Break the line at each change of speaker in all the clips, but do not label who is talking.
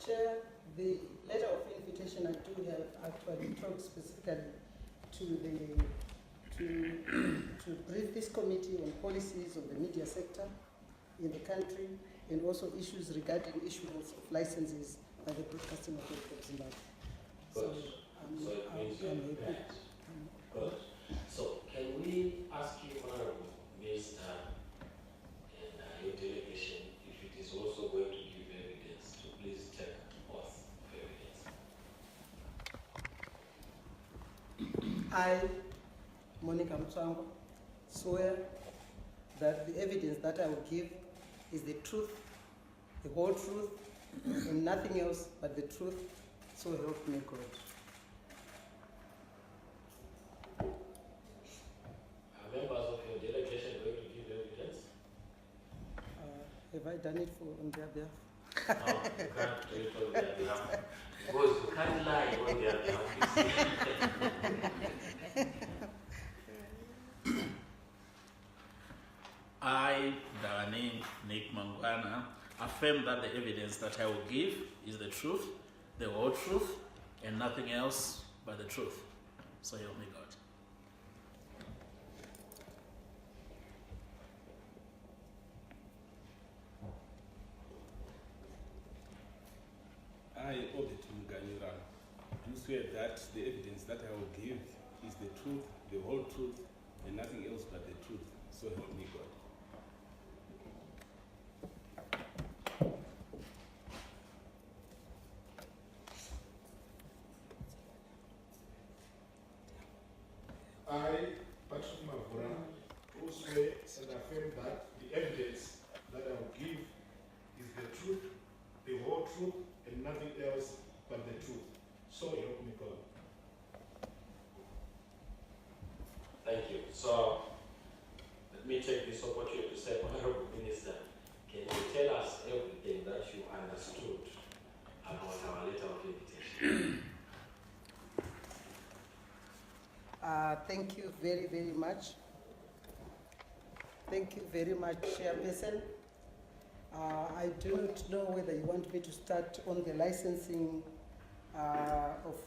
Chair, the letter of invitation I do have actually talks specifically to brief this committee on policies of the media sector in the country and also issues regarding issuance of licenses by the Broadcasting Authority of Zimbabwe.
Good. So it means you're prepared. Good. So can we ask you, Honorable Minister, and your delegation, if it is also going to give evidence, to please take oath of evidence.
I, Monica Mutsvangwa, swear that the evidence that I will give is the truth, the whole truth, and nothing else but the truth, so help me God.
Are members of your delegation going to give evidence?
Have I done it on their behalf?
No, you can't do it on their behalf. Because you can't lie on their behalf.
I, Darani Nick Mangwana, affirm that the evidence that I will give is the truth, the whole truth, and nothing else but the truth. So help me God.
I, Audit Muganyura, do swear that the evidence that I will give is the truth, the whole truth, and nothing else but the truth. So help me God.
I, Patrick Mavura, do swear and affirm that the evidence that I will give is the truth, the whole truth, and nothing else but the truth. So help me God.
Thank you. So, let me take this opportunity to say, Honorable Minister, can you tell us everything that you understood about our letter of invitation?
Thank you very, very much. Thank you very much, Chairperson. I do not know whether you want me to start on the licensing of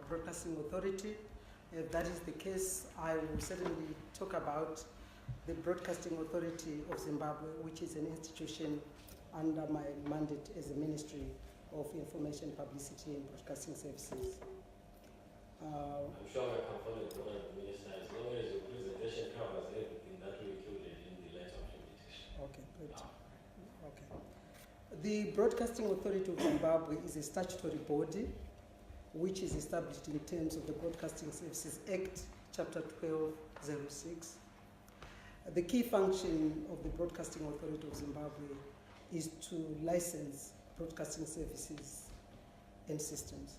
Broadcasting Authority. If that is the case, I will certainly talk about the Broadcasting Authority of Zimbabwe, which is an institution under my mandate as a Ministry of Information, Publicity and Broadcasting Services.
I'm sure I can follow the Honorable Minister as long as your presentation covers everything that we included in the letter of invitation.
Okay, good. Okay. The Broadcasting Authority of Zimbabwe is a statutory body which is established in terms of the Broadcasting Services Act, Chapter 1206. The key function of the Broadcasting Authority of Zimbabwe is to license broadcasting services and systems.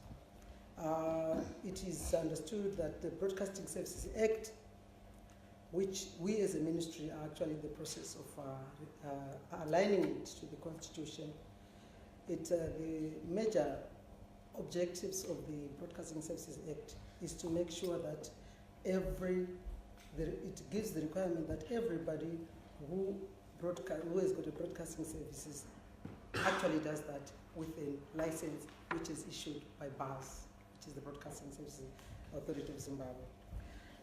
It is understood that the Broadcasting Services Act, which we as a ministry are actually in the process of aligning it to the Constitution, the major objectives of the Broadcasting Services Act is to make sure that it gives the requirement that everybody who has got a broadcasting services actually does that with a license which is issued by BAS, which is the Broadcasting Services Authority of Zimbabwe.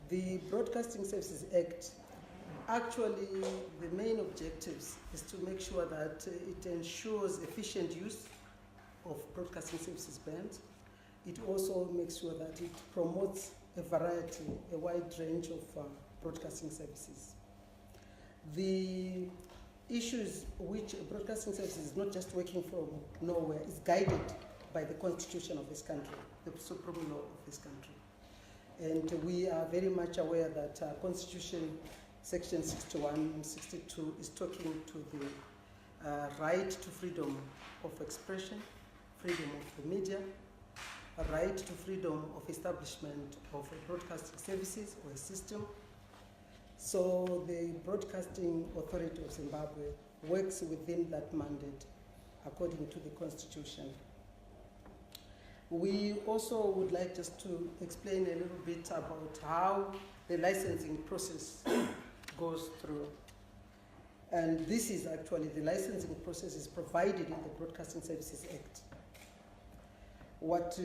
The Broadcasting Services Act, actually the main objectives is to make sure that it ensures efficient use of broadcasting services bands. It also makes sure that it promotes a wide range of broadcasting services. The issues which broadcasting services is not just working from nowhere, is guided by the Constitution of this country, the supreme law of this country. And we are very much aware that Constitution Section 61 and 62 is talking to the right to freedom of expression, freedom of the media, a right to freedom of establishment of a broadcasting services or a system. So the Broadcasting Authority of Zimbabwe works within that mandate according to the Constitution. We also would like just to explain a little bit about how the licensing process goes through. And this is actually, the licensing process is provided in the Broadcasting Services Act. what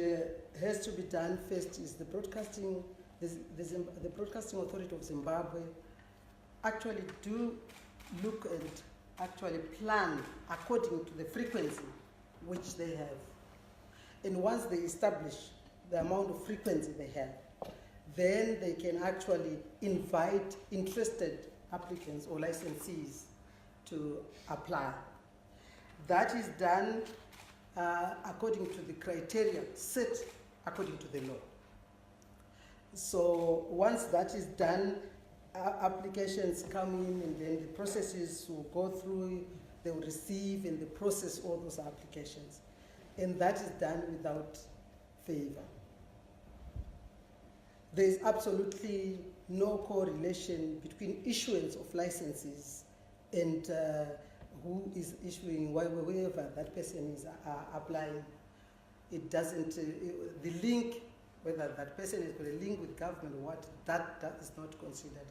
has to be done first is the Broadcasting Authority of Zimbabwe actually do look and actually plan according to the frequency which they have. And once they establish the amount of frequency they have, then they can actually invite interested applicants or licensees to apply. That is done according to the criteria set according to the law. So once that is done, applications come in and then the processes will go through, they will receive and they process all those applications. And that is done without favor. There is absolutely no correlation between issuance of licenses and who is issuing, wherever that person is applying. It doesn't, the link, whether that person is going to link with government or what, that is not considered.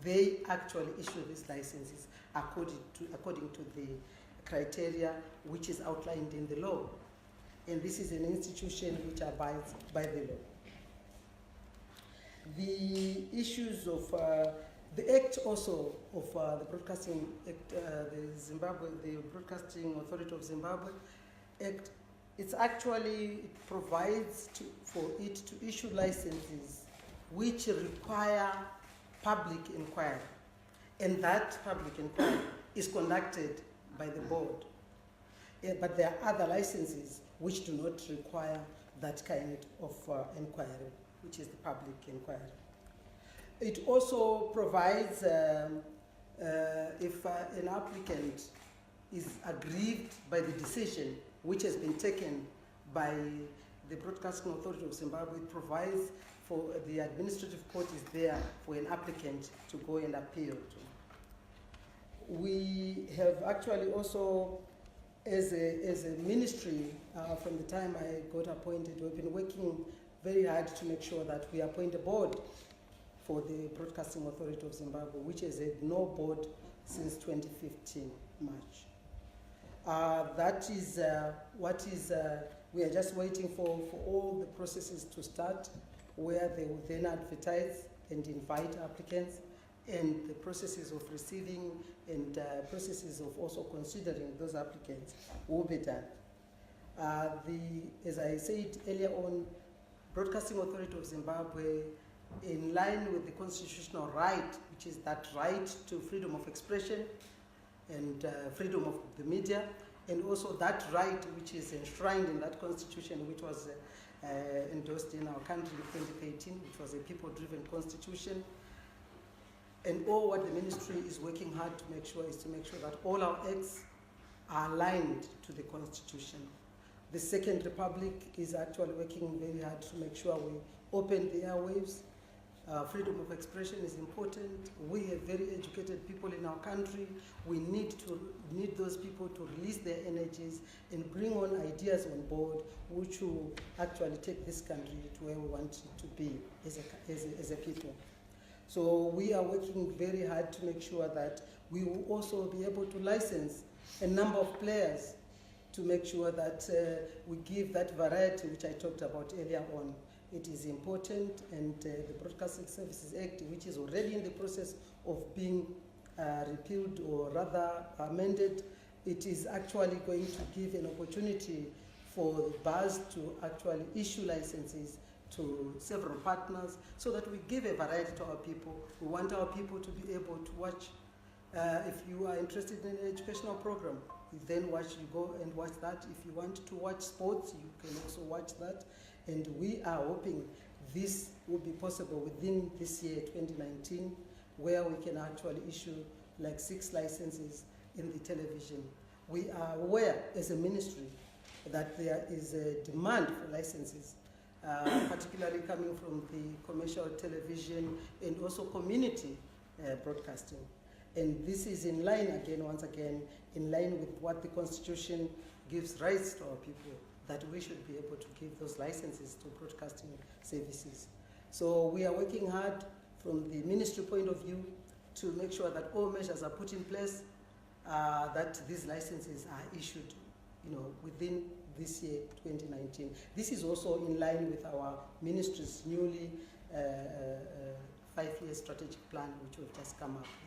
They actually issue these licenses according to the criteria which is outlined in the law. And this is an institution which abides by the law. The issues of the act also of the Broadcasting Act, the Broadcasting Authority of Zimbabwe Act, it provides for it to issue licenses which require public inquiry, and that public inquiry is conducted by the board. But there are other licenses which do not require that kind of inquiry, which is the public inquiry. It also provides if an applicant is aggrieved by the decision which has been taken by the Broadcasting Authority of Zimbabwe, it provides for the administrative court is there for an applicant to go and appeal to. We have actually also, as a ministry, from the time I got appointed, we've been working very hard to make sure that we appoint a board for the Broadcasting Authority of Zimbabwe, which has had no board since 2015 March. That is what is, we are just waiting for all the processes to start, where they will then advertise and invite applicants, and the processes of receiving and processes of also considering those applicants will be done. As I said earlier on, Broadcasting Authority of Zimbabwe, in line with the constitutional right, which is that right to freedom of expression and freedom of the media, and also that right which is enshrined in that constitution, which was endorsed in our country in 2018, which was a people-driven constitution. And all what the ministry is working hard to make sure is to make sure that all our acts are aligned to the constitution. The Second Republic is actually working very hard to make sure we open the airwaves. Freedom of expression is important. We have very educated people in our country. We need those people to release their energies and bring on ideas on board, which will actually take this country to where we want it to be as a people. So we are working very hard to make sure that we will also be able to license a number of players to make sure that we give that variety which I talked about earlier on. It is important, and the Broadcasting Services Act, which is already in the process of being repealed or rather amended, it is actually going to give an opportunity for bars to actually issue licenses to several partners, so that we give a variety to our people. We want our people to be able to watch. If you are interested in an educational program, you go and watch that. If you want to watch sports, you can also watch that. And we are hoping this will be possible within this year, 2019, where we can actually issue like 6 licenses in the television. We are aware as a ministry that there is a demand for licenses, particularly coming from the commercial television and also community broadcasting. And this is in line once again, in line with what the Constitution gives rights to our people, that we should be able to give those licenses to broadcasting services. So we are working hard from the ministry point of view to make sure that all measures are put in place, that these licenses are issued within this year, 2019. This is also in line with our ministry's newly 5-year strategic plan, which we've just come up with.